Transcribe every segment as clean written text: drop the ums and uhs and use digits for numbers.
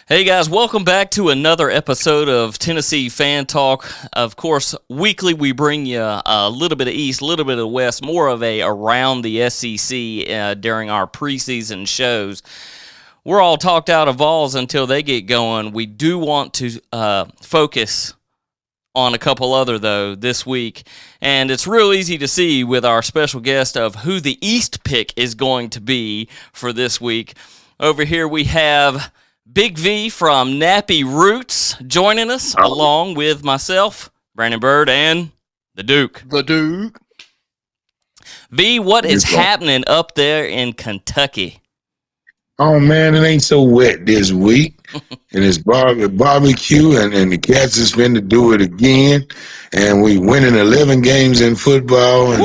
Hey guys, welcome back to another episode of Tennessee Fan Talk. Of course, weekly we bring you a little bit of East, a little bit of West, more of a around the SEC during our preseason shows. We're all talked out of Vols until they get going. We do want to focus on a couple other, though, this week. And it's real easy to see with our special guest of who the East pick is going to be for this week. Over here we have Big V from Nappy Roots joining us, along with myself, Brandon Bird, and the Duke. The Duke. V, what is happening up there in Kentucky? Oh, man, it ain't so wet this week. And it's barbecue, and the Cats is finna do it again. And we winning 11 games in football and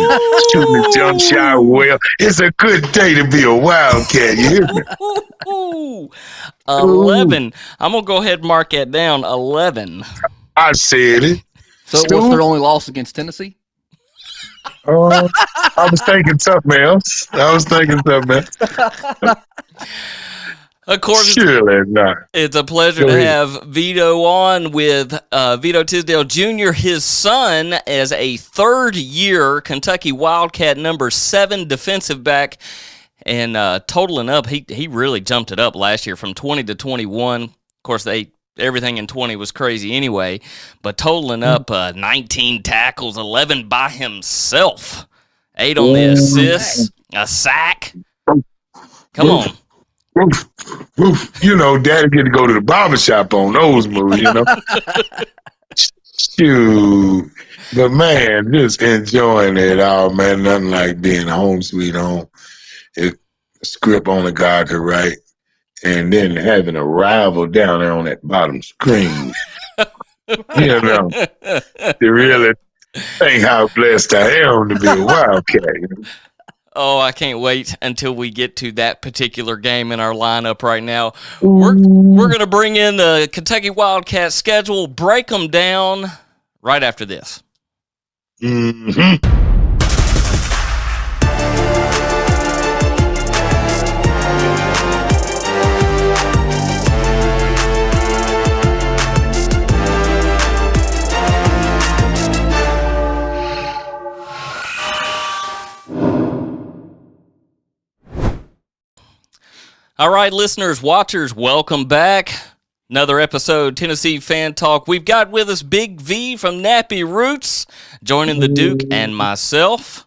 shooting the jump shot well. It's a good day to be a Wildcat, you hear me? 11. I'm going to go ahead and mark that down, 11. I said it. So what's their only loss against Tennessee? I was thinking something else. Of course, Surely not. It's a pleasure to have Vito on with Vito Tisdale Jr., his son, as a third-year Kentucky Wildcat number 7 defensive back. And totaling up, he really jumped it up last year from 20 to 21. Of course, everything in 20 was crazy anyway. But totaling up 19 tackles, 11 by himself, 8 on the assists, a sack. Come on. You know, Daddy get to go to the barbershop on those moves, you know. Shoot. But, man, just enjoying it all, man. Nothing like being home sweet home. If a script only God could write. And then having a rival down there on that bottom screen. You know, to really think how blessed I am to be a Wildcat. You know? Oh, I can't wait until we get to that particular game in our lineup right now. We're going to bring in the Kentucky Wildcats schedule, break them down right after this. Mm-hmm. All right, listeners, watchers, welcome back. Another episode, Tennessee Fan Talk. We've got with us Big V from Nappy Roots, joining the Duke and myself.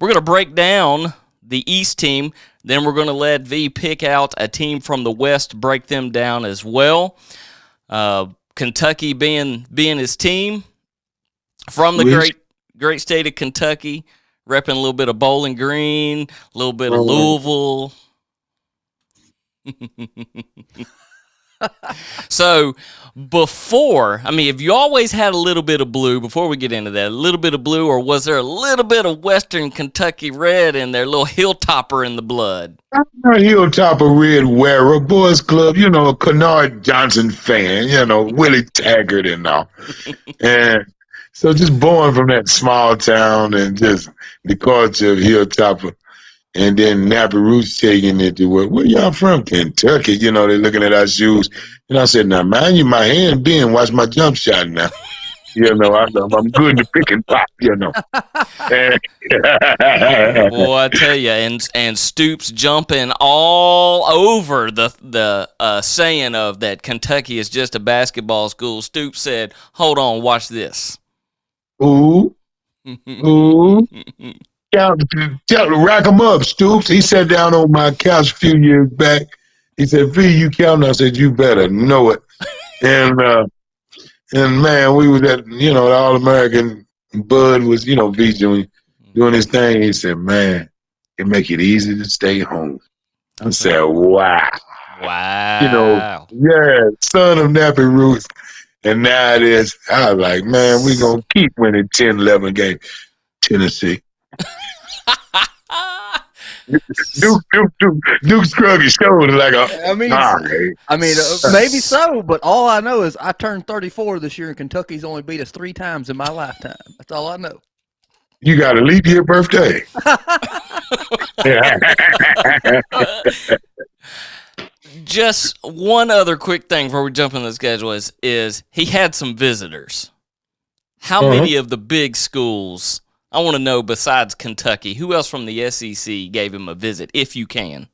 We're going to break down the East team. Then we're going to let V pick out a team from the West, break them down as well. Kentucky being his team from the great state of Kentucky, repping a little bit of Bowling Green, a little bit of Louisville. So have you always had a little bit of blue, before we get into that, a little bit of blue, or was there a little bit of Western Kentucky red in there, a little Hilltopper in the blood? I'm a Hilltopper red wearer, boys club, you know, a Kennard Johnson fan, you know, Willie Taggart and all. And so just born from that small town and just the culture of Hilltopper. And then Nappy Roots taking it to where y'all from? Kentucky. You know, they're looking at our shoes. And I said, now, mind you, my hand being, watch my jump shot now. You know, I'm good to pick and pop, you know. Boy, I tell you, and Stoops jumping all over the saying of that Kentucky is just a basketball school. Stoops said, hold on, watch this. Ooh. Rack them up, Stoops. He sat down on my couch a few years back. He said, V, you counting? I said, you better know it. And man, we was at, you know, the All-American. Bud was, you know, V Jr. doing his thing. He said, man, it make it easy to stay home. I said, wow. You know, yeah, son of Nappy Roots. And now it is, I was like, man, we going to keep winning 10, 11 games. Tennessee. Duke shrugged his shoulders like maybe so, but all I know is I turned 34 this year, and Kentucky's only beat us 3 times in my lifetime. That's all I know. You got a leap year birthday. Just one other quick thing before we jump in the schedule is he had some visitors. How many of the big schools, I want to know besides Kentucky, who else from the SEC gave him a visit, if you can?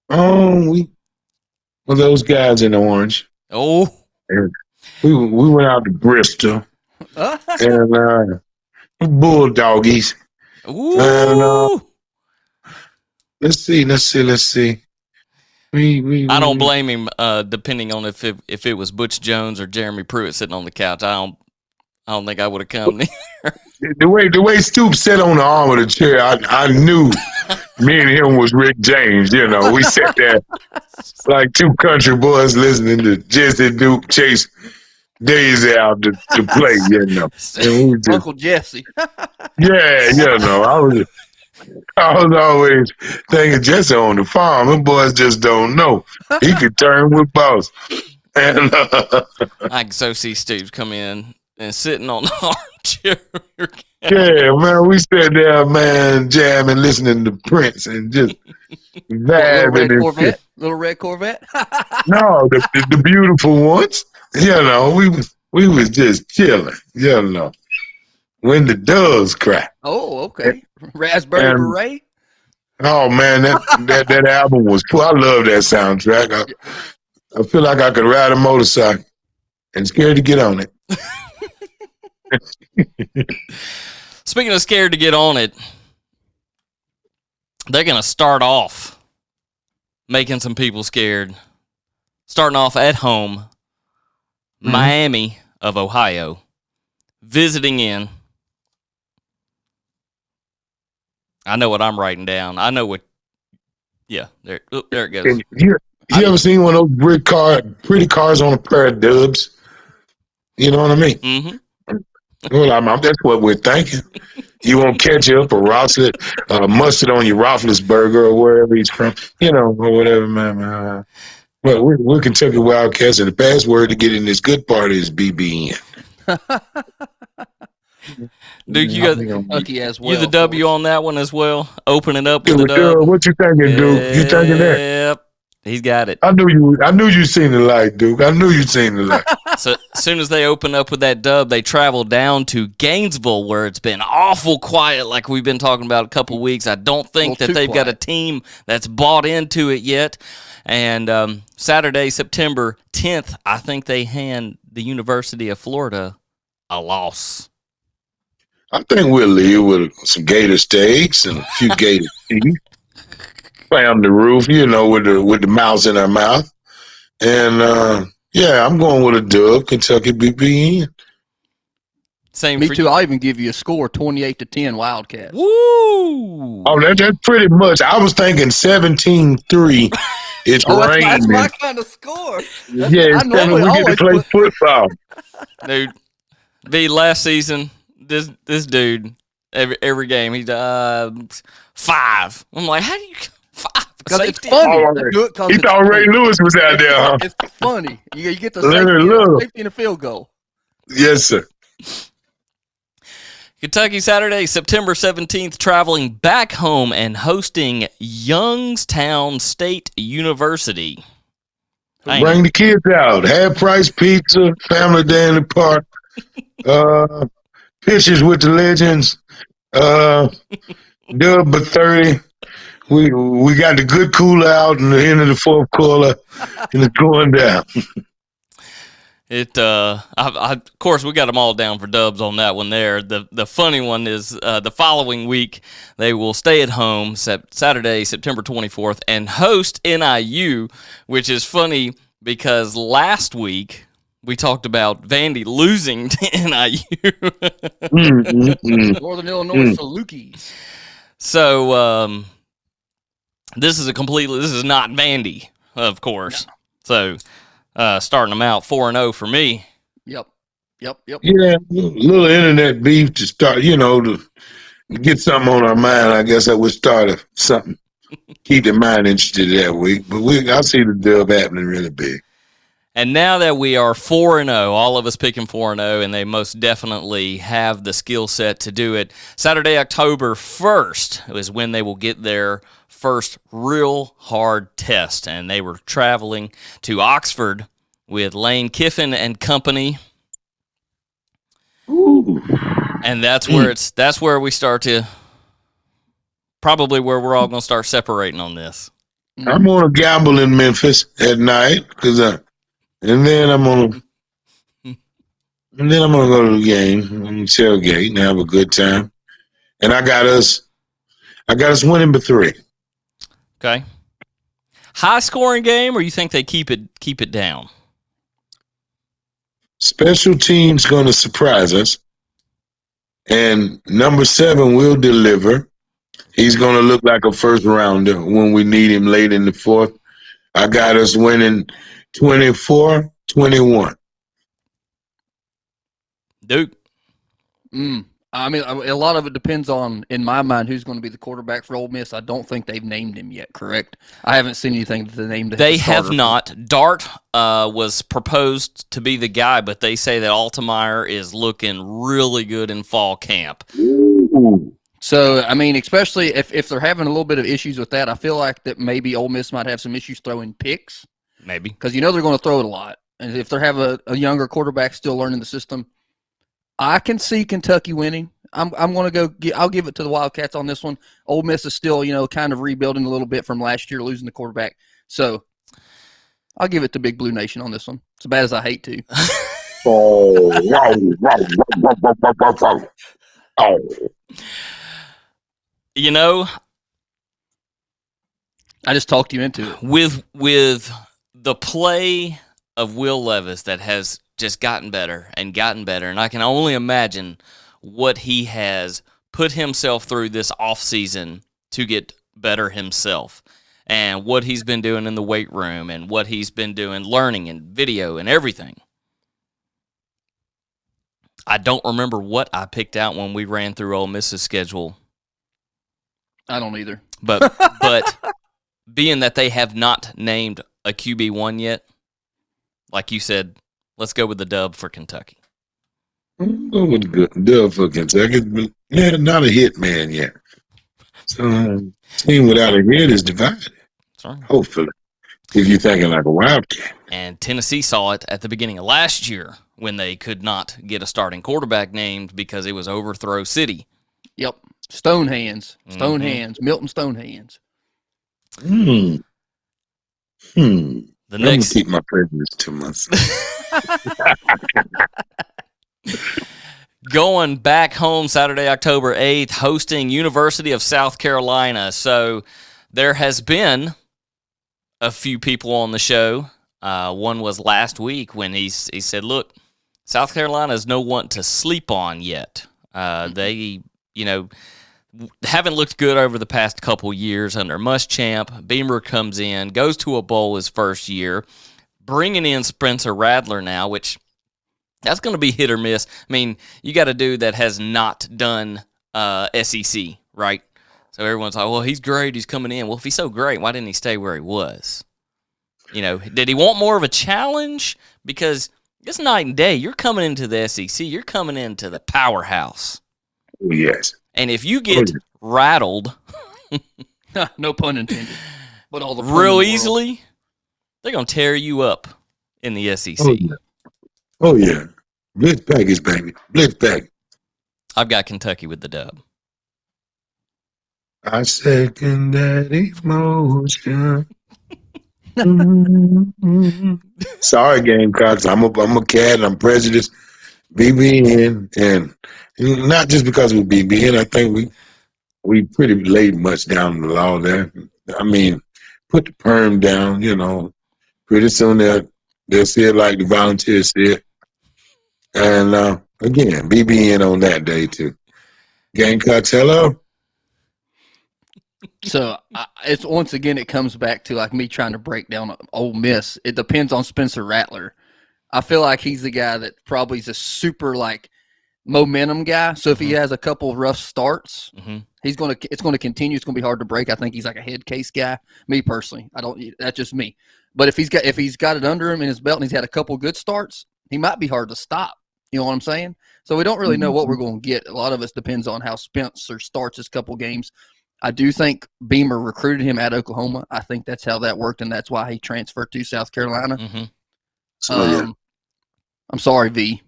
Well, those guys in orange. Oh. And we went out to Bristol and Bulldoggies. Ooh. And let's see. I don't blame him. Depending on if it was Butch Jones or Jeremy Pruitt sitting on the couch, I don't think I would have come. The way Stoops sat on the arm of the chair, I knew me and him was Rick James. You know, we sat there like two country boys listening to Jesse Duke chase Daisy out to play. You know, and we just, Uncle Jesse. yeah, you know, I was always thinking Jesse on the farm. Them boys just don't know. He could turn with boss. And I can so see Steve come in and sitting on the armchair. yeah, man, we sat there, man, jamming, listening to Prince, and just vibing. Little red Corvette. No, the beautiful ones. You know, we was just chilling. You know, when the doves cry. Oh, okay. Raspberry Beret. Oh man, that album was cool. I love that soundtrack. I feel like I could ride a motorcycle and scared to get on it. Speaking of scared to get on it, they're going to start off making some people scared. Starting off at home, Miami of Ohio, visiting in. I know what I'm writing down. I know what. Yeah, there it goes. You ever seen one of those pretty cars on a pair of dubs? You know what I mean? Mm-hmm. Well, that's what we're thinking. You want ketchup or mustard on your Roethlisberger or wherever he's from, you know, or whatever, man. Well, we're Kentucky Wildcats, and the password to get in this good party is BBN. Duke, you got Kentucky as well. You the W on that one as well? Opening up with the dub. What you thinking, Duke? You thinking that? Yep. He's got it. I knew you seen the light, Duke. I knew you seen the light. So as soon as they open up with that dub, they travel down to Gainesville, where it's been awful quiet, like we've been talking about a couple weeks. I don't think that they've got a team that's bought into it yet. And Saturday, September 10th, I think they hand the University of Florida a loss. I think we'll leave with some gator steaks and a few gator teeth. Clam the roof, you know, with the mouse in our mouth. And yeah, I'm going with a dub, Kentucky BBN. Same Me for too. you. I'll even give you a score, 28-10 Wildcats. Woo! Oh, that's pretty much. I was thinking 17-3. It's raining. That's my kind of score. Yeah, we get to play football. Dude, the last season, this dude, every game, he's 5. I'm like, how do you 5? Because it's funny. He thought Ray Lewis was out there, huh? It's funny. You get the safety and a field goal. Yes, sir. Kentucky Saturday, September 17th, traveling back home and hosting Youngstown State University. Bring the kids out. Half-price pizza, family day in the park, pictures with the legends, dub but 30. We got the good cooler out in the end of the fourth quarter, and it's going down. Of course, we got them all down for dubs on that one there. The funny one is the following week, they will stay at home Saturday, September 24th, and host NIU, which is funny because last week we talked about Vandy losing to NIU. Northern Illinois Salukis. So this is not Vandy, of course. No. So starting them out 4-0 for me. Yep. Yeah, a little internet beef to start, to get something on our mind. I guess I would start something. Keep the mind interested that week. But I see the dub happening really big. And now that we are 4-0, all of us picking 4-0, and they most definitely have the skill set to do it. Saturday, October 1st is when they will get their first real hard test, and they were traveling to Oxford with Lane Kiffin and company. Ooh. And that's where we start to probably where we're all going to start separating on this. I'm gonna gamble in Memphis at night and then I'm gonna go to the game and tailgate and have a good time. And I got us winning by 3. Okay. High scoring game, or you think they keep it down? Special teams gonna surprise us, and number 7 will deliver. He's gonna look like a first rounder when we need him late in the 4th. I got us winning 24-21. Duke. I mean, a lot of it depends on, in my mind, who's going to be the quarterback for Ole Miss. I don't think they've named him yet, correct? I haven't seen anything that they named him. They have not. Dart was proposed to be the guy, but they say that Altemeyer is looking really good in fall camp. Ooh. So, I mean, especially if they're having a little bit of issues with that, I feel like that maybe Ole Miss might have some issues throwing picks. Maybe. Because they're going to throw it a lot. And if they have a younger quarterback still learning the system, I can see Kentucky winning. I'm going to go. I'll give it to the Wildcats on this one. Ole Miss is still, kind of rebuilding a little bit from last year, losing the quarterback. So I'll give it to Big Blue Nation on this one. As bad as I hate to. Oh. I just talked you into it. With the play of Will Levis that has just gotten better, and I can only imagine what he has put himself through this offseason to get better himself, and what he's been doing in the weight room, and what he's been doing learning and video and everything. I don't remember what I picked out when we ran through Ole Miss's schedule. I don't either. But being that they have not named a QB1 yet, like you said, let's go with the dub for Kentucky. I'm going with the dub for Kentucky. But not a hit man yet. So team without a hit is divided. Sorry. Hopefully. If you're thinking like a Wildcat. And Tennessee saw it at the beginning of last year when they could not get a starting quarterback named because it was Overthrow City. Yep. Stonehands. Milton Stonehands. The I'm next gonna keep my prejudice to myself. Going back home Saturday, October 8th, hosting University of South Carolina. So there has been a few people on the show. One was last week when he said, look, South Carolina is no one to sleep on yet. They, haven't looked good over the past couple years under Muschamp. Beamer comes in, goes to a bowl his first year, bringing in Spencer Rattler now, which that's going to be hit or miss. I mean, you got a dude that has not done SEC, right? So everyone's like, well, he's great. He's coming in. Well, if he's so great, why didn't he stay where he was? Did he want more of a challenge? Because it's night and day. You're coming into the SEC. You're coming into the powerhouse. Yes. And if you get rattled, no pun intended, but all the real easily, they're going to tear you up in the SEC. Oh, yeah. Blitz package, baby. Blitz package. I've got Kentucky with the dub. I second that emotion. Sorry, Gamecocks. I'm a cat. I'm prejudiced. BBN, and not just because of BBN. I think we pretty laid much down the law there. I mean, put the perm down. Pretty soon they'll see it like the volunteers see it. And again, BBN on that day too. Gamecocks, hello. So it's once again it comes back to like me trying to break down Ole Miss. It depends on Spencer Rattler. I feel like he's the guy that probably is a super momentum guy. So if he has a couple of rough starts, Mm-hmm. it's going to continue. It's going to be hard to break. I think he's like a head case guy. Me personally, I don't. That's just me. But if he's got it under him in his belt and he's had a couple good starts, he might be hard to stop. You know what I'm saying? So we don't really know what we're going to get. A lot of us depends on how Spencer starts his couple games. I do think Beamer recruited him at Oklahoma. I think that's how that worked, and that's why he transferred to South Carolina. Mm-hmm. I'm sorry, V.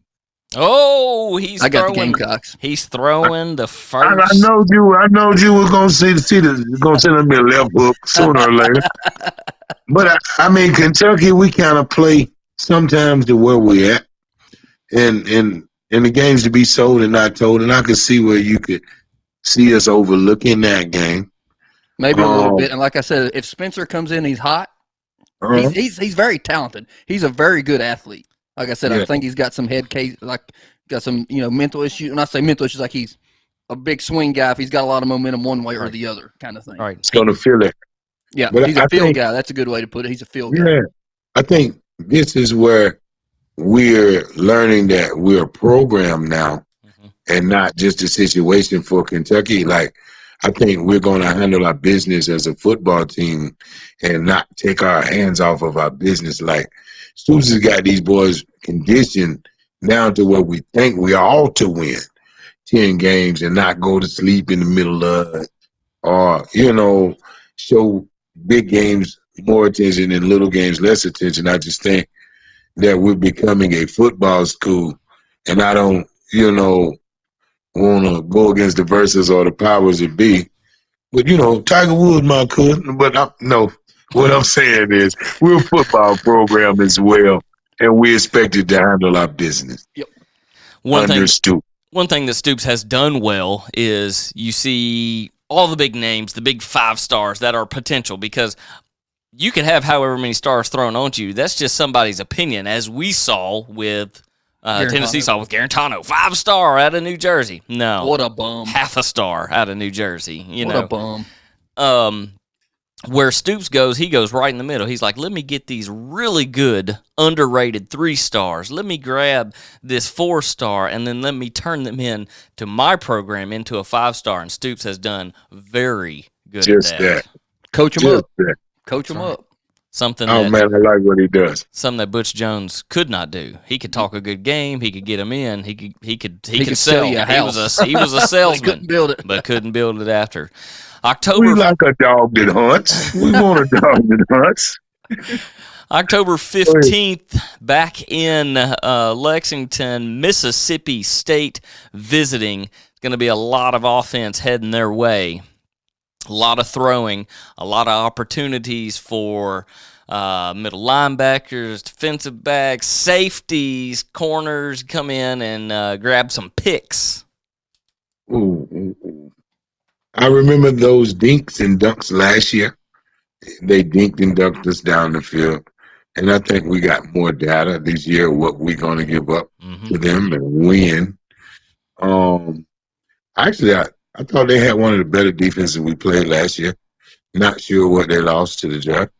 Oh, I got the Gamecocks. He's throwing the I first. know you were gonna send me a left hook sooner or later. But I mean, Kentucky, we kind of play sometimes to where we're at, and the games to be sold and not told. And I could see where you could see us overlooking that game. Maybe a little bit. And like I said, if Spencer comes in, he's hot. He's very talented. He's a very good athlete. Like I said, I think he's got some head case, got some mental issues. When I say mental issues, like he's a big swing guy. If he's got a lot of momentum one way or the other, kind of thing. All right, He's gonna feel it. Yeah, but he's a field guy. That's a good way to put it. He's a field guy. Yeah, I think this is where we're learning that we're a program now, and not just a situation for Kentucky. Like, I think we're going to handle our business as a football team and not take our hands off of our business. Like, Stoops has got these boys conditioned down to where we think we ought to win 10 games and not go to sleep in the middle of it, or, show big games more attention and little games less attention. I just think that we're becoming a football school, and I don't, want to go against the verses or the powers that be. But, Tiger Woods might could. But no, what I'm saying is we're a football program as well, and we're expected to handle our business. Yep. One thing that Stoops has done well is you see all the big names, the big 5 stars that are potential, because you can have however many stars thrown onto you. That's just somebody's opinion, as we saw with Tennessee saw with Garantano, 5-star out of New Jersey. No, what a bum! Half a star out of New Jersey. What a bum! Where Stoops goes, he goes right in the middle. He's like, let me get these really good, underrated 3 stars. Let me grab this 4-star, and then let me turn them in to my program into a 5-star. And Stoops has done very good just at that. Coach him up. Coach him up. Something. Man, I like what he does. Something that Butch Jones could not do. He could talk a good game. He could get them in. He could sell you a house. He was a salesman, couldn't build it, but couldn't build it after. October. We like a dog that hunts. We want a dog that hunts. October 15th, back in Lexington, Mississippi State visiting. It's going to be a lot of offense heading their way. A lot of throwing, a lot of opportunities for middle linebackers, defensive backs, safeties, corners come in and grab some picks. Ooh. I remember those dinks and dunks last year. They dinked and dunked us down the field. And I think we got more data this year, what we're going to give up to them and win. Actually, I thought they had one of the better defenses we played last year. Not sure what they lost to the Jets.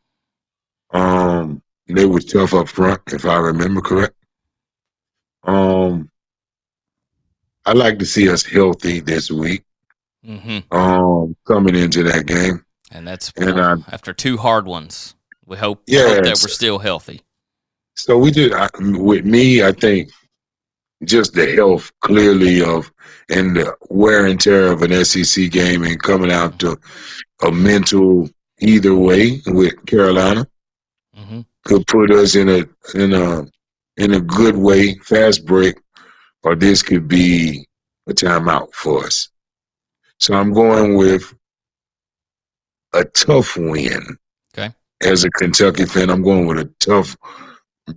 They were tough up front, if I remember correct. I'd like to see us healthy this week. Coming into that game. And that's after 2 hard ones. We hope that we're still healthy. So we did. With me, I think just the health clearly and the wear and tear of an SEC game and coming out to a mental either way with Carolina could put us in a good way, fast break, or this could be a timeout for us. So I'm going with a tough win. Okay. As a Kentucky fan, I'm going with a tough,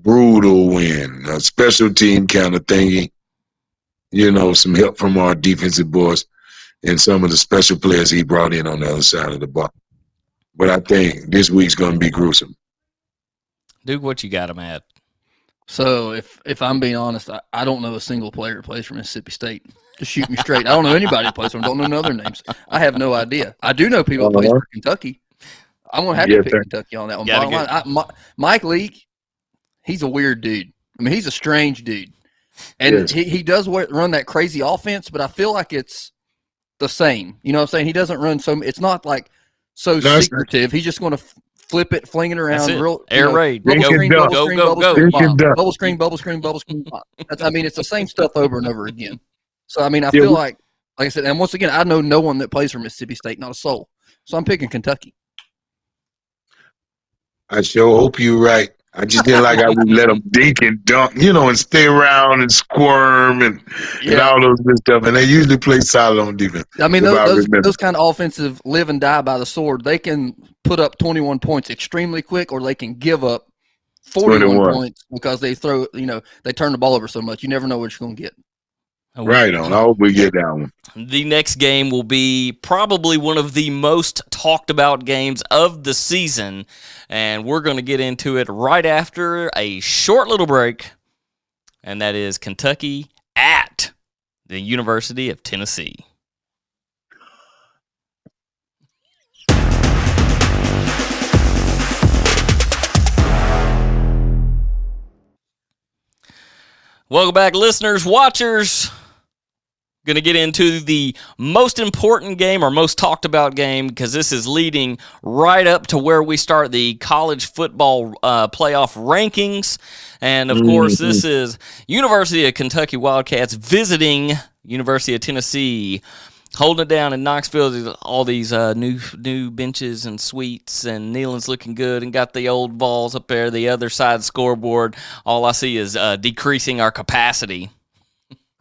brutal win, a special team kind of thingy. Some help from our defensive boys and some of the special players he brought in on the other side of the ball. But I think this week's going to be gruesome. Duke, what you got him at? So if I'm being honest, I don't know a single player that plays for Mississippi State. Just shoot me straight. I don't know anybody that plays for them. Don't know none of their names. I have no idea. I do know people that play for Kentucky. I'm going to have to pick Kentucky on that one. Mike Leake, he's a weird dude. I mean, he's a strange dude. And Yes. he does run that crazy offense, but I feel like it's the same. You know what I'm saying? He doesn't run it's not like so No, secretive. He's just going to flip it, fling it around, That's it. real Air raid. Dink bubble and screen, dunk. bubble screen, Go, bubble go, screen, Dink and bomb, dunk. bubble screen, bubble screen, bubble screen, bomb. I mean, it's the same stuff over and over again. So I mean, I Yeah, feel like I said, and once again, I know no one that plays for Mississippi State, not a soul. So I'm picking Kentucky. I sure hope you're right. I just didn't like how we let them dink and dunk, and stay around and squirm and Yeah. all those good stuff. And they usually play solid on defense. I mean, if I remember. those kind of offensive live and die by the sword. They can put up 21 points extremely quick, or they can give up 41 21. points because they they turn the ball over so much. You never know what you're going to get. Right on. I hope we get that one. The next game will be probably one of the most talked about games of the season, and we're going to get into it right after a short little break, and that is Kentucky at the University of Tennessee. Welcome back, listeners, watchers. Going to get into the most important game or most talked about game because this is leading right up to where we start the college football playoff rankings. And, of course, this is University of Kentucky Wildcats visiting University of Tennessee, holding it down in Knoxville. All these new benches and suites, and Neyland's looking good and got the old balls up there, the other side scoreboard. All I see is decreasing our capacity.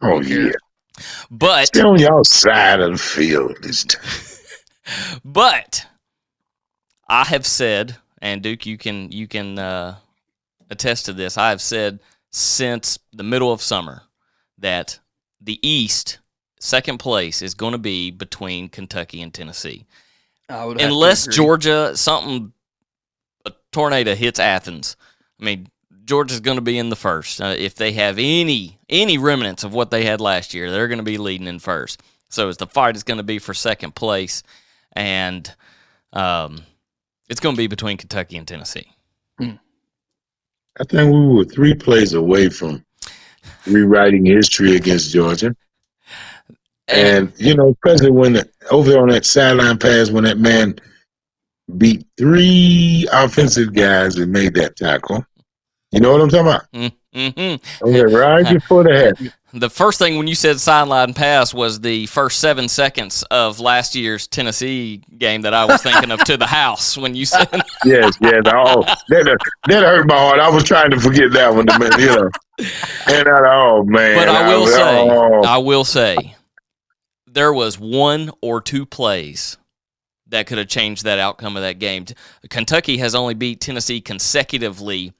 Oh, yeah. But stay on y'all side of the field this time. But I have said, and Duke, you can attest to this. I have said since the middle of summer that the East second place is going to be between Kentucky and Tennessee, unless Georgia a tornado hits Athens. I mean, Georgia's going to be in the first. If they have any remnants of what they had last year, they're going to be leading in first. So the fight is going to be for second place, and it's going to be between Kentucky and Tennessee. I think we were 3 plays away from rewriting history against Georgia. And especially when over there on that sideline pass, when that man beat 3 offensive guys and made that tackle. You know what I'm talking about? Mm-hmm. Okay, right before the head. The first thing when you said sideline pass was the first 7 seconds of last year's Tennessee game that I was thinking of to the house when you said. Yes. Oh, that hurt my heart. I was trying to forget that one. And oh man! But I will say, there was 1 or 2 plays that could have changed that outcome of that game. Kentucky has only beat Tennessee consecutively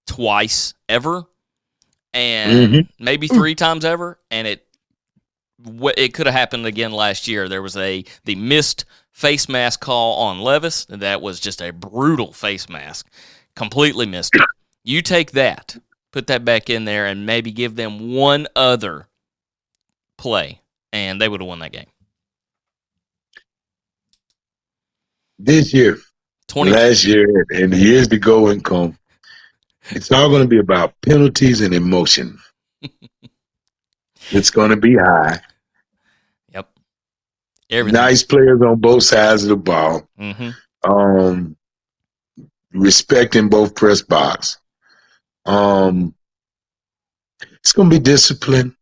twice ever, and maybe 3 times ever, and it could have happened again last year. There was the missed face mask call on Levis. That was just a brutal face mask, completely missed it. You take that, put that back in there, and maybe give them one other play, and they would have won that game. This year, last year, and the years to go and come, it's all going to be about penalties and emotion. It's going to be high. Yep. Nice players on both sides of the ball. Respecting both press box. It's going to be discipline,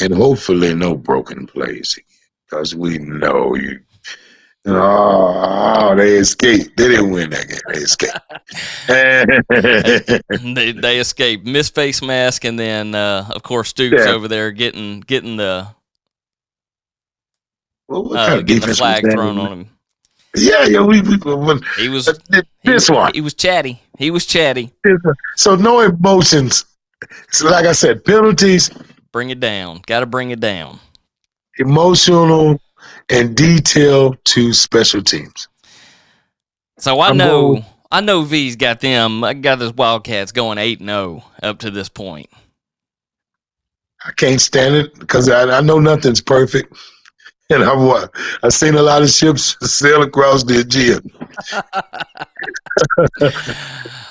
and hopefully no broken plays, because we know you. Oh, they escaped. They didn't win that game. They escaped. they escaped. Missed face mask, and then of course Duke's over there getting the getting the flag thrown on him. Yeah. He was He was chatty. So no emotions. So like I said, penalties. Bring it down. Got to bring it down. Emotional and detail to special teams. So I know V's got them. I got this Wildcats going 8-0 up to this point. I can't stand it because I know nothing's perfect, and I've seen a lot of ships sail across the Aegean.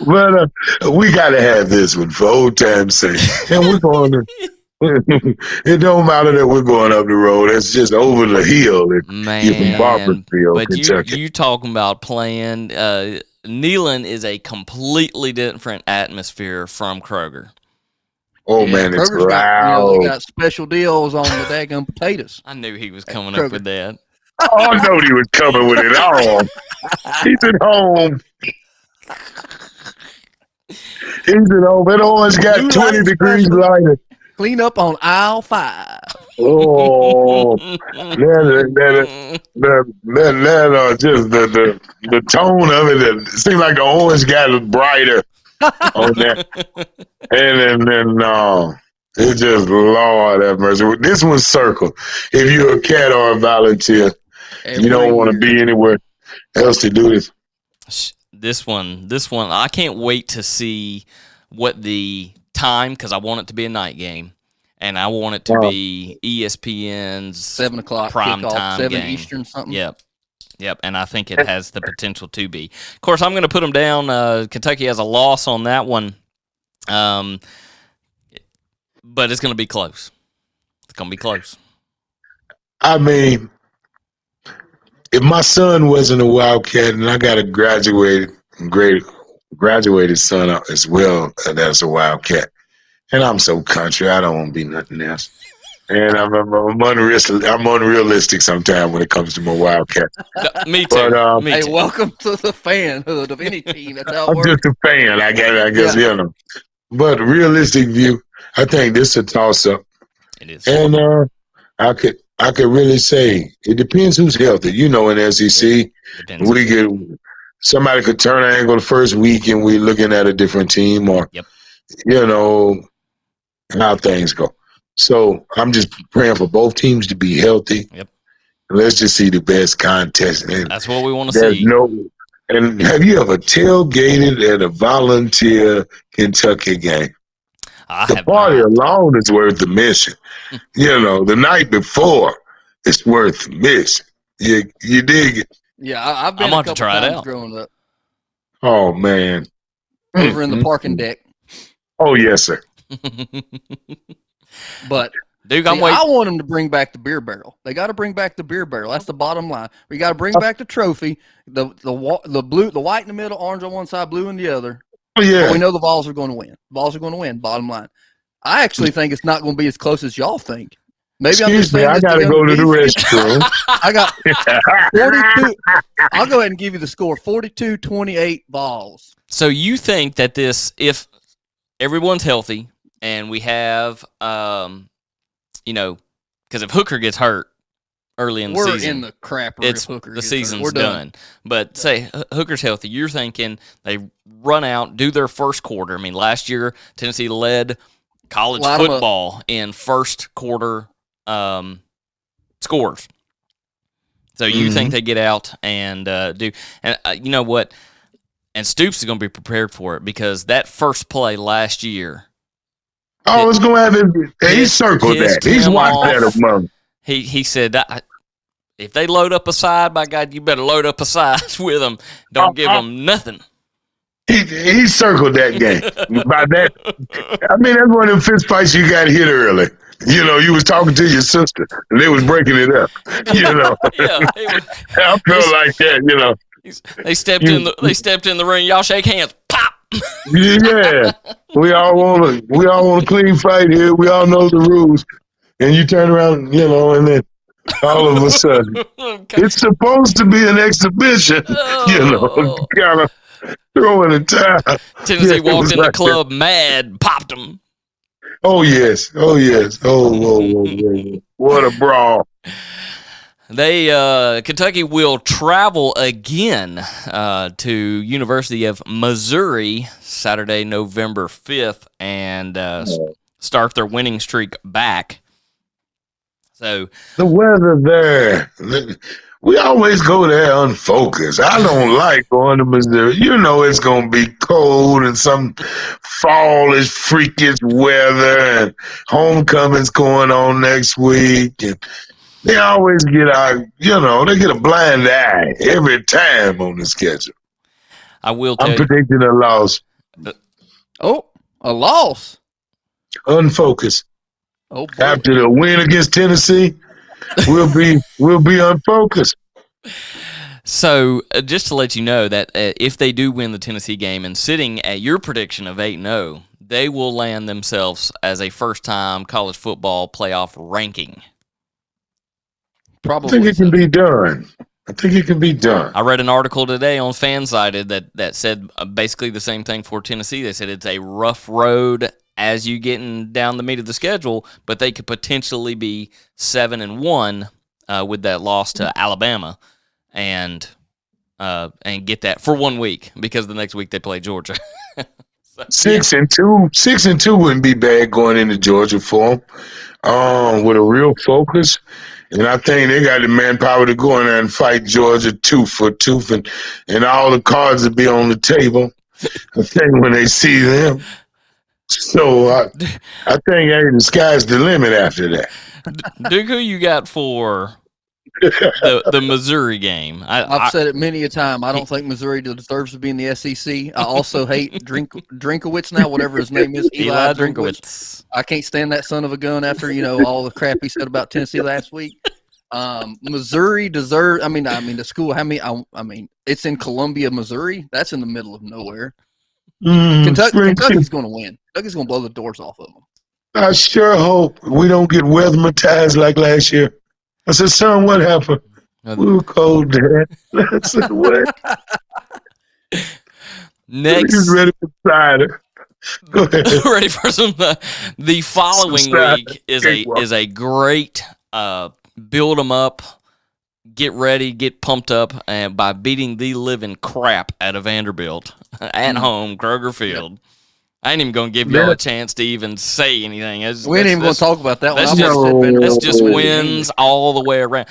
But we got to have this one for old time's sake. And we're going to, it don't matter that we're going up the road. It's just over the hill. You're from Man, Barbersville, but Kentucky. you talking about playing? Neyland is a completely different atmosphere from Kroger. Oh, man, it's Kroger's loud. they got special deals on the daggum potatoes. I knew he was coming up with that. Oh, I know he was coming with it all. He's at home. He's at home. That orange got Blue 20 light degrees special. lighter. Clean up on aisle 5. Oh, that just the tone of it seemed like the orange got brighter on that. And then it's just Lord have mercy. This one's circle. If you're a cat or a volunteer, you don't want to be anywhere else to do this. This one, I can't wait to see what the time, because I want it to be a night game, and I want it to be ESPN's 7 o'clock prime kickoff, time 7 game. Eastern something. Yep, and I think it has the potential to be. Of course, I'm going to put them down. Kentucky has a loss on that one, but it's going to be close. It's going to be close. I mean, if my son wasn't a Wildcat, and I got a graduated son as well that's a Wildcat, and I'm so country, I don't want to be nothing else. And I'm unrealistic sometimes when it comes to my Wildcat. Me too. But, me Hey, too. welcome to the fanhood of any team. That's how it I'm works. just a fan, I guess, But realistic view, I think this is a toss-up. It is. And I could really say it depends who's healthy. In SEC, Depends. Somebody could turn an ankle the first week and we're looking at a different team, or how things go. So I'm just praying for both teams to be healthy. Yep. Let's just see the best contest. And that's what we want to see. And have you ever tailgated at a volunteer Kentucky game? The party alone is worth the mission. The night before, it's worth the mission. You dig it? Yeah, I've been I'm a couple to try times it out. growing up. Oh, man. Over in the parking deck. Oh, yes, sir. But Duke, I want them to bring back the beer barrel. They got to bring back the beer barrel. That's the bottom line. We got to bring back the trophy. The blue, the white in the middle, orange on one side, blue in the other. Oh, yeah. But we know the Vols are going to win. Vols are going to win. Bottom line. I actually think it's not going to be as close as y'all think. Maybe I'm just saying I got to go to the restroom. I got 42. I'll go ahead and give you the score: 42-28 Vols. So you think that if everyone's healthy and we have, because if Hooker gets hurt early in the season, we're in the crapper. If Hooker the gets season's hurt. We're done. But say Hooker's healthy, you're thinking they run out, do their first quarter. I mean, last year Tennessee led college football in first quarter scores. So you think they get out and do, and you know what? And Stoops is going to be prepared for it because that first play last year. Oh, it's going to have he circled that. He's watched that among. He said, if they load up a side, by God, you better load up a side with them. Don't give them nothing. He circled that game. By that, I mean, that's one of them fist fights you got hit early. You was talking to your sister, and they was breaking it up. Yeah, I felt like that. They stepped in the ring. Y'all shake hands. Pop. Yeah, we all want a clean fight here. We all know the rules, and you turn around, and then all of a sudden, it's supposed to be an exhibition. Kind of throwing a towel. Tennessee walked in the club mad, popped them. Oh yes. Oh, what a brawl. Kentucky will travel again to University of Missouri Saturday, November 5th, and start their winning streak back. So the weather there, we always go there unfocused. I don't like going to Missouri. It's going to be cold and some fallish, freakish weather, and homecoming's going on next week. And They always get they get a blind eye every time on the schedule. I will I'm tell you. predicting a loss. Oh, a loss. Unfocused. Oh boy. After the win against Tennessee, we'll be unfocused. So, just to let you know that if they do win the Tennessee game and sitting at your prediction of 8-0, they will land themselves as a first-time college football playoff ranking. Probably. I think it can be done. I think it can be done. I read an article today on Fansided that said basically the same thing for Tennessee. They said it's a rough road as you getting down the meat of the schedule, but they could potentially be 7-1 with that loss to Alabama. And get that for 1 week because the next week they play Georgia. So, 6-2, 6-2 wouldn't be bad going into Georgia for them. With a real focus, and I think they got the manpower to go in there and fight Georgia tooth for tooth, and all the cards will be on the table. I think when they see them, so I think the sky's the limit after that. Duke, who you got for the Missouri game? I've said it many a time. I don't think Missouri deserves to be in the SEC. I also hate Drinkowitz now, whatever his name is, Eli Drinkowitz. I can't stand that son of a gun after all the crap he said about Tennessee last week. Missouri deserves. I mean, the school. It's in Columbia, Missouri. That's in the middle of nowhere. Kentucky's going to win. Kentucky's going to blow the doors off of them. I sure hope we don't get weathermatized like last year. I said, son, what happened? We were cold, Dad. I said, what? Next. He's ready for cider. Go ahead. Ready for some. The following week is a great build them up, get ready, get pumped up, and by beating the living crap out of Vanderbilt at home, Kroger Field. Yep. I ain't even going to give y'all a chance to even say anything. We ain't even going to talk about that one. That's just wins all the way around.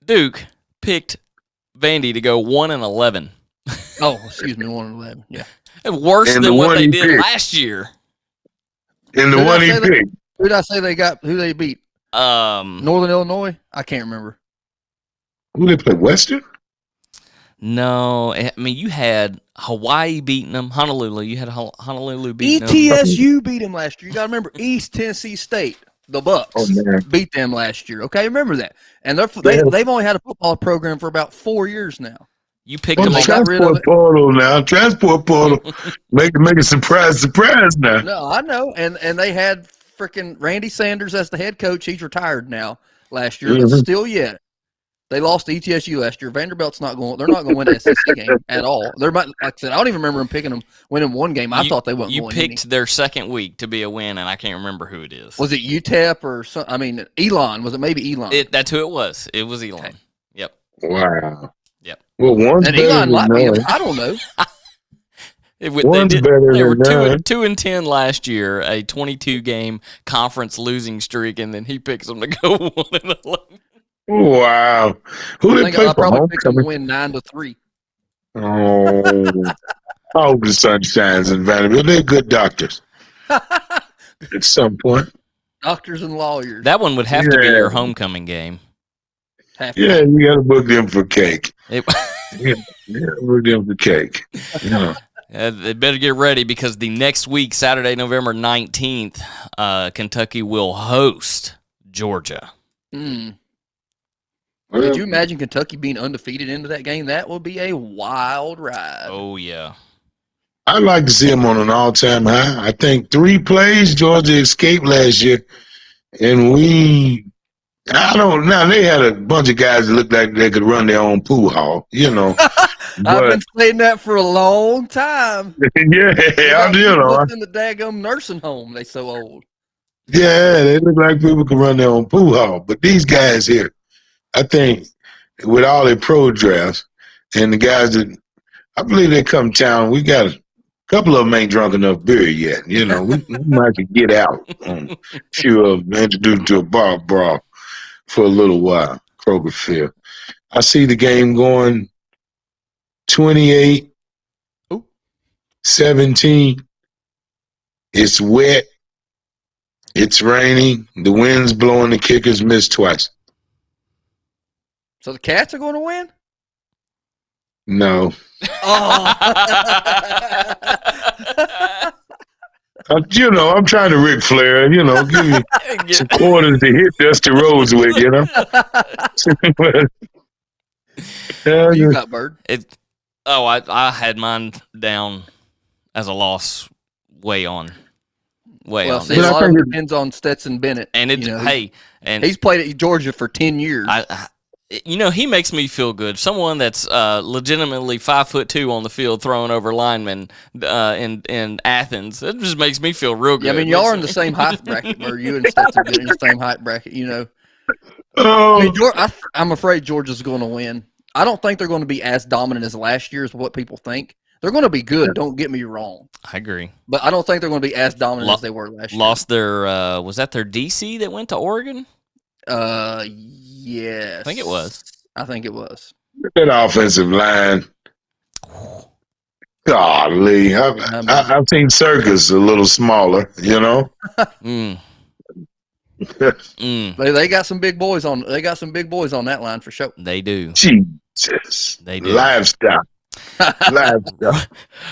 Duke picked Vandy to go 1-11. Oh, excuse me, 1-11. Yeah, worse than what they did last year. And the one he picked. Who did I say they got? Who they beat? Northern Illinois. I can't remember. Who they play? Western? No, I mean you had Hawaii beating them. Honolulu, you had Honolulu beating them. ETSU beat them last year. You got to remember East Tennessee State, the Bucks, beat them last year. Okay, remember that. And they've only had a football program for about 4 years now. You picked them on transport portal now. Transport portal, make a surprise now. No, I know. And they had freaking Randy Sanders as the head coach. He's retired now last year, but still yet. They lost to ETSU last year. Vanderbilt's not going. They're not going to win an SEC game at all. Like I said, I don't even remember them picking them winning one game. I thought they wouldn't. You picked their second week to be a win, and I can't remember who it is. Was it UTEP or some? I mean, Elon. Was it maybe Elon? That's who it was. It was Elon. Okay. Yep. Wow. Yep. Well, one's and better Elon than might none. be. I don't know. They were 2-10 last year, a 22-game conference losing streak, and then he picks them to go 1-11. Wow. Who they play I for probably picked them to homecoming? win 9-3. Oh, I hope the sun shines in Vanderbilt. They're good doctors. At some point. Doctors and lawyers. That one would have to be your homecoming game. Yeah, you got to book them for cake. Book them for cake. Yeah. They better get ready because the next week, Saturday, November 19th, Kentucky will host Georgia. Could you imagine Kentucky being undefeated into that game? That would be a wild ride. Oh, yeah. I'd like to see them on an all-time high. I think 3 plays Georgia escaped last year, and now they had a bunch of guys that looked like they could run their own pool hall, I've been saying that for a long time. Yeah, in the daggum nursing home, they so old. Yeah, they look like people can run their own pool hall. But these guys here, I think, with all their pro drafts and the guys that I believe they come to town, we got a couple of them ain't drunk enough beer yet. We might could get out on a few of them, introduce them to a bar brawl for a little while. Kroger Field. I see the game going 28-17. It's wet. It's raining. The wind's blowing. The kickers missed twice. So the Cats are going to win? No. Oh. I'm trying to Ric Flair, give me some quarters to hit Dusty Rhodes with, What you got, Bird? I had mine down as a loss way on. Well, see, a lot of it depends on Stetson Bennett. And he's played at Georgia for 10 years. He makes me feel good. Someone that's legitimately 5'2" on the field throwing over linemen in Athens. It just makes me feel real good. Yeah, I mean, y'all are in the same height bracket, or you and Stetson Bennett in the same height bracket. I'm afraid Georgia's going to win. I don't think they're going to be as dominant as last year, is what people think. They're going to be good. Don't get me wrong. I agree, but I don't think they're going to be as dominant as they were last year. Lost their was that their DC that went to Oregon? Yes. I think it was. That offensive line. Golly, I've seen Circus a little smaller, They got some big boys on. They got some big boys on that line for sure. They do. Jesus, they do. Livestock.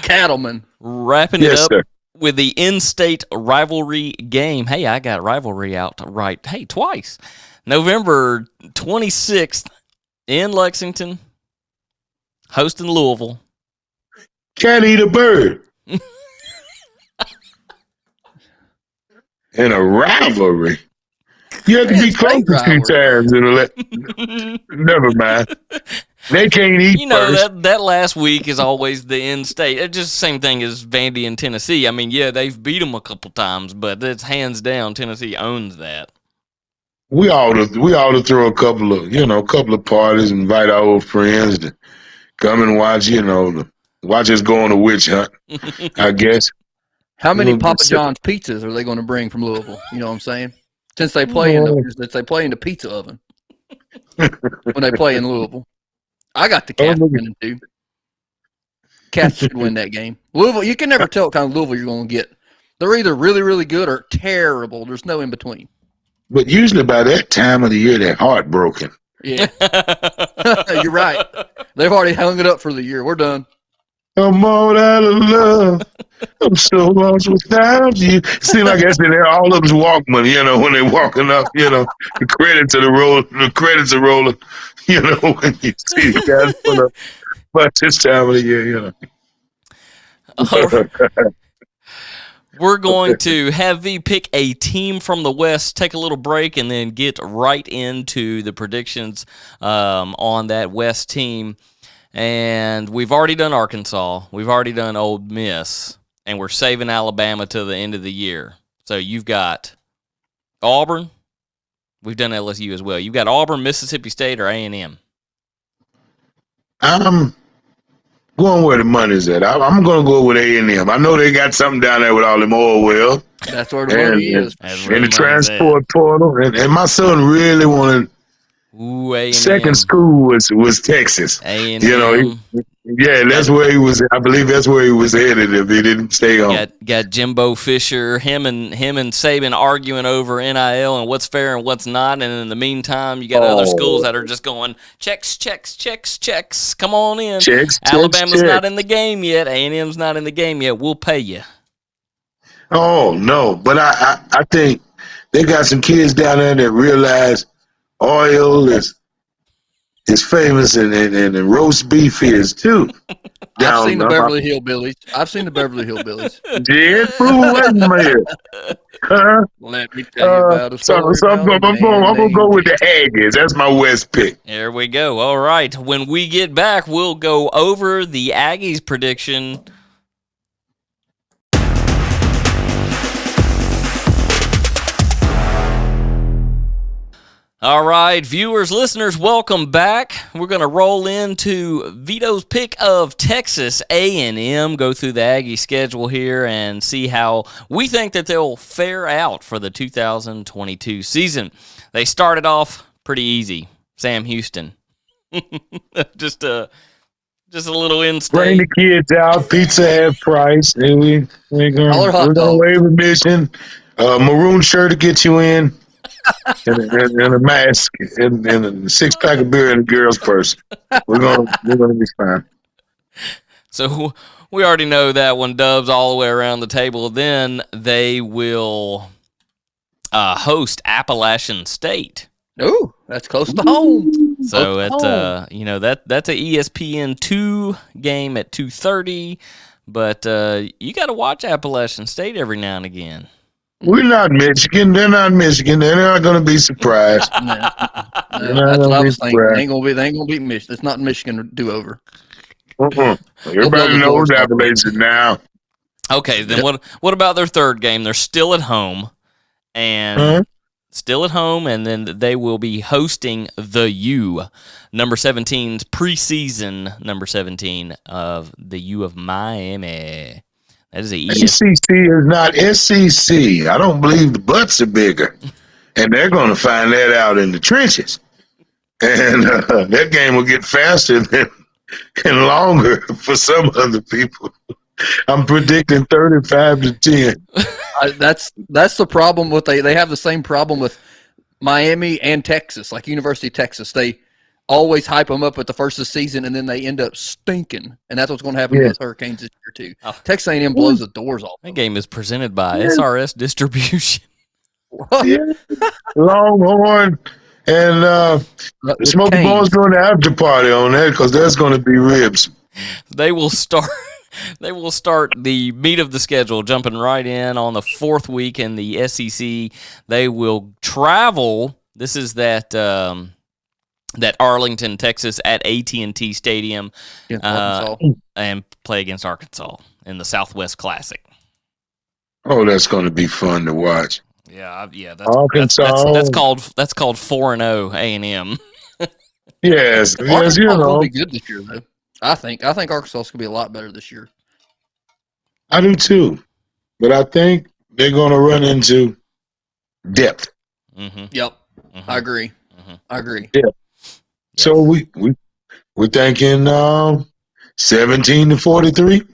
Cattlemen. Wrapping it up with the in-state rivalry game. Hey, I got rivalry out right. Hey, twice. November 26th in Lexington, hosting Louisville. Can't eat a bird. In a rivalry. You have to be close a few times. Never mind. They can't eat first. That last week is always the in-state. It's just the same thing as Vandy and Tennessee. I mean, yeah, they've beat them a couple times, but it's hands down Tennessee owns that. We ought to throw a couple of parties, invite our old friends to come and watch, watch us go on a witch hunt, I guess. How many Papa John's pizzas are they going to bring from Louisville? You know what I'm saying? Since they play in the pizza oven when they play in Louisville. I got the Cats winning too. Cats should win that game. Louisville, you can never tell what kind of Louisville you're going to get. They're either really, really good or terrible. There's no in between. But usually by that time of the year, they're heartbroken. Yeah. You're right. They've already hung it up for the year. We're done. I'm all out of love. I'm so lost without you. Seems like that's in there. All of them's Walkman, when they're walking up, the credits are rolling, when you see the guys put up about this time of the year, We're going to have V pick a team from the West, take a little break, and then get right into the predictions on that West team. And we've already done Arkansas. We've already done Ole Miss. And we're saving Alabama to the end of the year. So you've got Auburn. We've done LSU as well. You've got Auburn, Mississippi State, or A&M. I'm going where the money's at. I'm going to go with A&M. I know they got something down there with all them oil well. That's where the money is. And the transport portal. And my son really wanted. A&M. Second school was Texas. A&M. That's where he was. I believe that's where he was headed if he didn't stay home. Got Jimbo Fisher, him and Saban arguing over NIL and what's fair and what's not. And in the meantime, you got other schools that are just going checks. Come on in. Alabama's not in the game yet. A&M's not in the game yet. We'll pay you. Oh no, but I think they got some kids down there that realize oil is famous and roast beef is too. I've seen the Beverly Hillbillies. Yeah, wait a minute. Let me tell you about a story. So I'm gonna go with the Aggies. That's my West pick. There we go. All right. When we get back, we'll go over the Aggies prediction. All right, viewers, listeners, welcome back. We're going to roll into Vito's pick of Texas A&M, go through the Aggie schedule here and see how we think that they'll fare out for the 2022 season. They started off pretty easy. Sam Houston. just a little in-state. Bring the kids out, pizza half price. And we're going to waive admission. maroon shirt to get you in, and a mask, and a 6-pack of beer in a girl's purse. We're gonna be fine. So we already know that one. Dubs all the way around the table. Then they will host Appalachian State. Ooh, that's close to home. So that's a ESPN2 game at 2:30. But you got to watch Appalachian State every now and again. We're not Michigan. They're not Michigan. They're not going to be surprised. No, that's what I was thinking. They ain't gonna beat Michigan. It's not Michigan do over. Everybody knows Appalachian now. Okay, then what about their third game? They're still at home, and then they will be hosting the U, number 17's preseason number 17 of the U of Miami. That is ACC is not SEC. I don't believe the butts are bigger, and they're going to find that out in the trenches. And that game will get faster and longer for some other people. I'm predicting 35-10. That's the problem with they have the same problem with Miami and Texas, like University of Texas. They always hype them up at the first of the season, and then they end up stinking. And that's what's going to happen with Hurricanes this year too. Texas A&M blows the doors off. That game is presented by SRS Distribution. Longhorn and Smoky Bones doing the after party on that because that's going to be ribs. They will start the meat of the schedule, jumping right in on the fourth week in the SEC. They will travel. This is that Arlington, Texas, at AT&T Stadium, and play against Arkansas in the Southwest Classic. Oh, that's going to be fun to watch. Yeah. Arkansas. That's called 4-0 A&M. Yes, Arkansas will be good this year, though. I think Arkansas is going to be a lot better this year. I do too, but I think they're going to run into depth. Mm-hmm. Yep, I agree. Mm-hmm. I agree. Yeah. So we're thinking 17-43.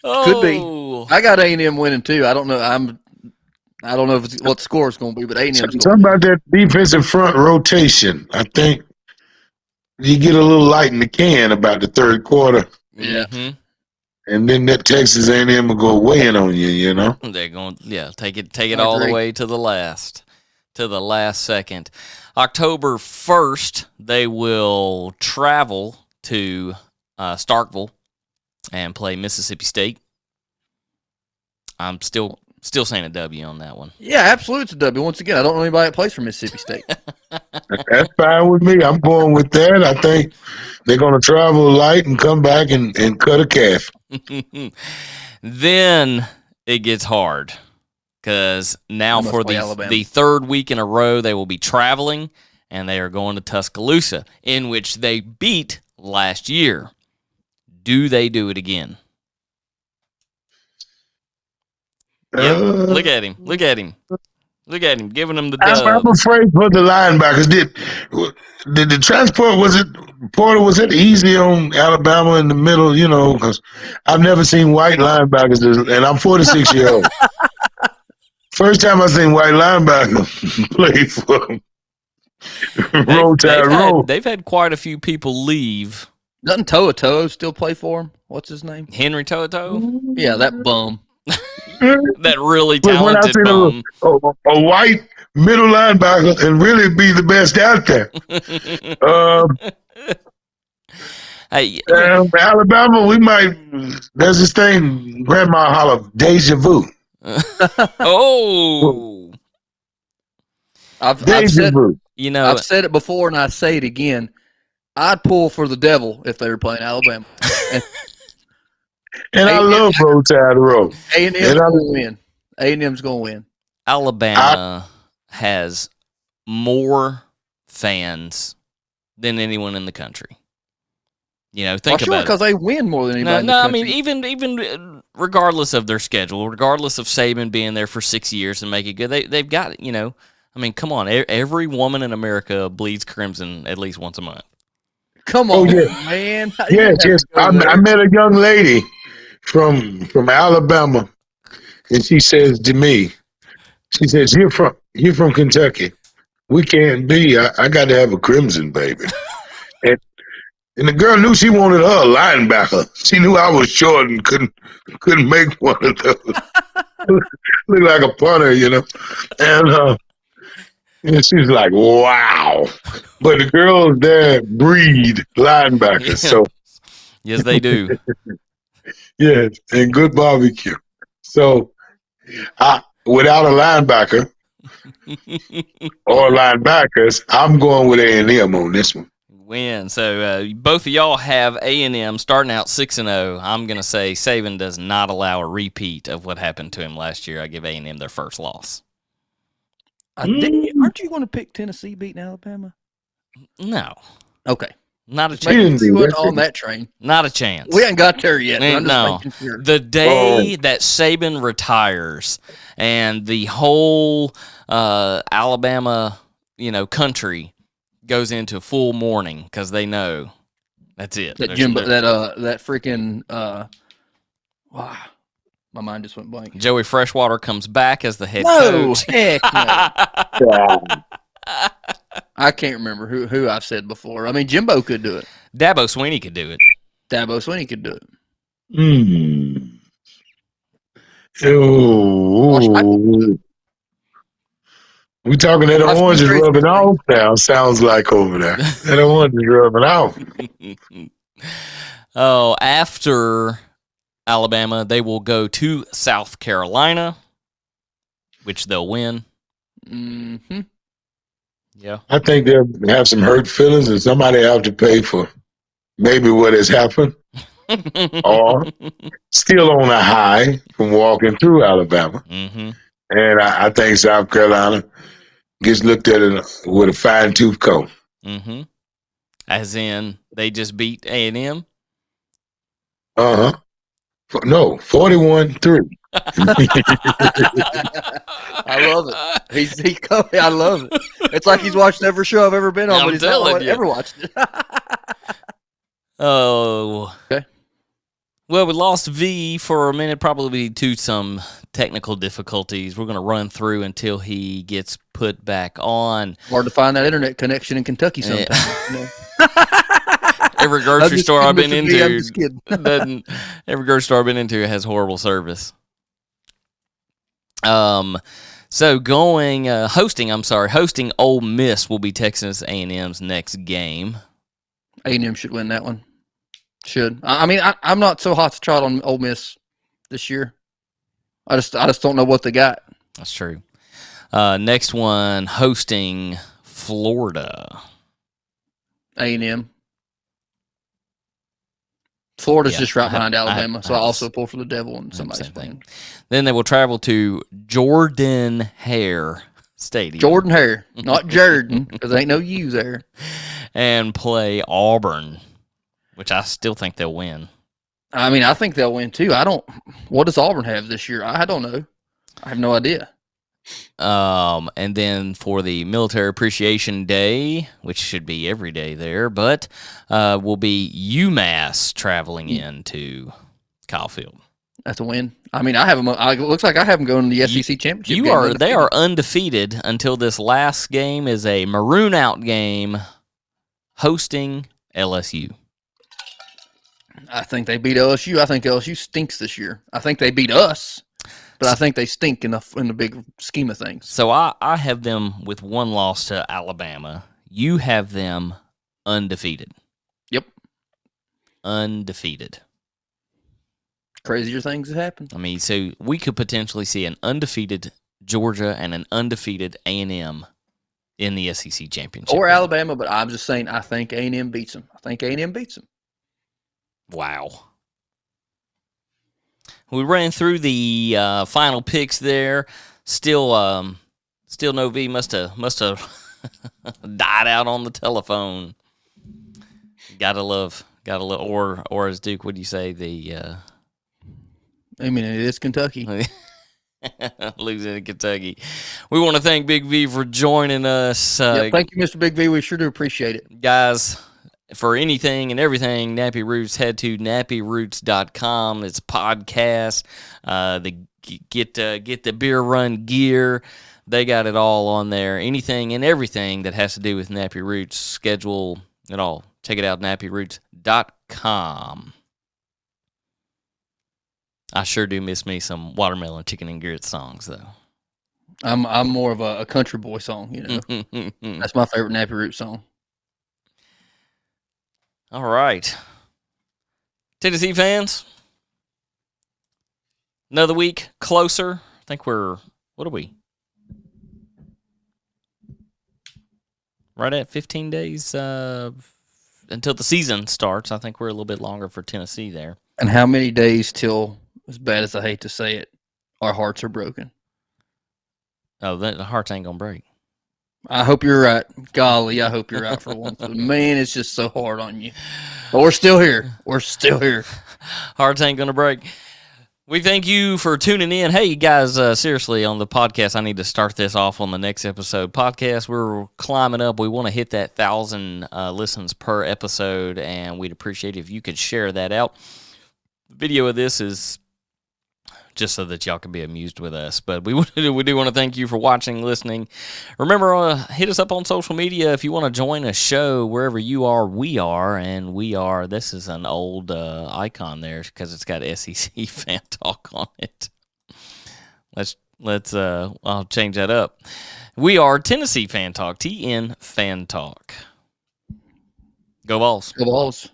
Could be. I got A&M winning too. I don't know. I don't know what the score is going to be, but A&M. Something about that defensive front rotation. I think you get a little light in the can about the third quarter. Yeah. Mm-hmm. And then that Texas A&M will go weighing on you. You know. They're going, take it all the way to the last second. October 1st, they will travel to Starkville and play Mississippi State. I'm still saying a W on that one. Yeah, absolutely, it's a W. Once again, I don't know anybody that plays for Mississippi State. That's fine with me. I'm going with that. I think they're going to travel light and come back and cut a calf. Then it gets hard because now for the third week in a row, they will be traveling, and they are going to Tuscaloosa, in which they beat last year. Do they do it again? Yep. Look at him, giving them the dub. I'm afraid for the linebackers. Did the transport, Porter, was it easy on Alabama in the middle? You know, because I've never seen white linebackers, and I'm 46 years old. First time I seen white linebacker play for Roll Tide Roll. They've had quite a few people leave. Doesn't To'o still play for him? What's his name? Henry To'o? Yeah, that bum. That really talented bum. A white middle linebacker and really be the best out there. Hey, Alabama, there's this thing, Grandma holler, deja vu. Oh. I've said it before and I say it again. I'd pull for the devil if they were playing Alabama. And I love Roll Tide Roll. A&M's going to win. A&M's going to win. Alabama has more fans than anyone in the country. You know, think about it. Because they win more than anybody in the country. I mean, even regardless of their schedule, regardless of Saban being there for 6 years and make it good, they've got, you know, I mean, come on. Every woman in America bleeds crimson at least once a month. Come on, man. Yes. I met a young lady from Alabama, and she says to me, she says, you're from Kentucky. We can't be. I got to have a Crimson baby. And and the girl knew she wanted her a linebacker. She knew I was short and couldn't make one of those. Look like a punter, you know. And she's like, wow. But the girls there breed linebackers. So Yes, they do. yes, and good barbecue. So without a linebacker or linebackers, I'm going with A&M on this one. Win. So both of y'all have A&M starting out 6-0. I'm going to say Saban does not allow a repeat of what happened to him last year. I give A&M their first loss. Aren't you going to pick Tennessee beating Alabama? No. Okay. Not a Just making chance. sure we wasn't on that train. Not a chance. We ain't got there yet. I'm just No. making sure. The day that Saban retires and the whole Alabama, country goes into full mourning because they know that's it. That freaking wow, my mind just went blank. Joey Freshwater comes back as the head No, coach. heck no. I can't remember who I've said before. I mean, Jimbo could do it. Dabo Swinney could do it. Dabo Swinney could do it. Ooh. We talking that orange is rubbing off now, sounds like over there. That orange is rubbing off. Oh, after Alabama, they will go to South Carolina, which they'll win. Mm-hmm. Yeah. I think they'll have some hurt feelings and somebody have to pay for maybe what has happened. Or still on a high from walking through Alabama. Mm-hmm. And I think South Carolina gets looked at it with a fine-tooth comb. Mm-hmm. As in, they just beat A&M? Uh-huh. No, 41-3. I love it. I love it. It's like he's watched every show I've ever been on, but he's not ever watched it. Oh. Okay. Well, we lost V for a minute, probably due to some technical difficulties. We're going to run through until he gets put back on. Hard to find that internet connection in Kentucky sometimes. Every grocery store I've been into, I'm just kidding. every grocery store I've been into has horrible service. So hosting Ole Miss will be Texas A&M's next game. A&M should win that one. Should. I mean, I'm not so hot to trot on Ole Miss this year. I just don't know what they got. That's true. Next one, hosting Florida. A&M. Florida's just right behind Alabama, so I also pull for the Devil and somebody's playing. Then they will travel to Jordan Hare Stadium. Jordan Hare, not Jordan, because there ain't no U there. And play Auburn, which I still think they'll win. I mean, I think they'll win too. What does Auburn have this year? I don't know. I have no idea. And then for the Military Appreciation Day, which should be every day there, but will be UMass traveling into Kyle Field. That's a win. I mean, I have them. It looks like I have them going to the SEC championship. They are undefeated until this last game is a maroon out game, hosting LSU. I think they beat LSU. I think LSU stinks this year. I think they beat us, but I think they stink in the big scheme of things. So I have them with one loss to Alabama. You have them undefeated. Yep. Undefeated. Crazier things have happened. I mean, so we could potentially see an undefeated Georgia and an undefeated A&M in the SEC championship. Or Alabama, but I'm just saying I think A&M beats them. Wow. We ran through the final picks there. Still no V. Must have died out on the telephone. Gotta love. Or as Duke, would you say I mean, it is Kentucky. Losing in Kentucky. We want to thank Big V for joining us. Thank you, Mr. Big V. We sure do appreciate it. Guys, for anything and everything Nappy Roots, head to nappyroots.com. It's podcast. Get the beer run gear. They got it all on there. Anything and everything that has to do with Nappy Roots, schedule it all. Check it out, nappyroots.com. I sure do miss me some Watermelon Chicken and Grits songs, though. I'm more of a country boy song, you know. That's my favorite Nappy Root song. All right. Tennessee fans, another week closer. I think what are we? Right at 15 days until the season starts. I think we're a little bit longer for Tennessee there. And how many days till, as bad as I hate to say it, our hearts are broken? Oh, the hearts ain't going to break. I hope you're right. Golly, I hope you're right for once. Man, it's just so hard on you. But we're still here. We're still here. Hearts ain't going to break. We thank you for tuning in. Hey, guys, seriously, on the podcast, I need to start this off on the next episode. Podcast, we're climbing up. We want to hit that 1,000 listens per episode, and we'd appreciate it if you could share that out. The video of this is just so that y'all can be amused with us. But we do want to thank you for watching, listening. Remember, hit us up on social media if you want to join a show wherever you are. We are, and we are. This is an old icon there because it's got SEC Fan Talk on it. I'll change that up. We are Tennessee Fan Talk, TN Fan Talk. Go Balls. Go Balls.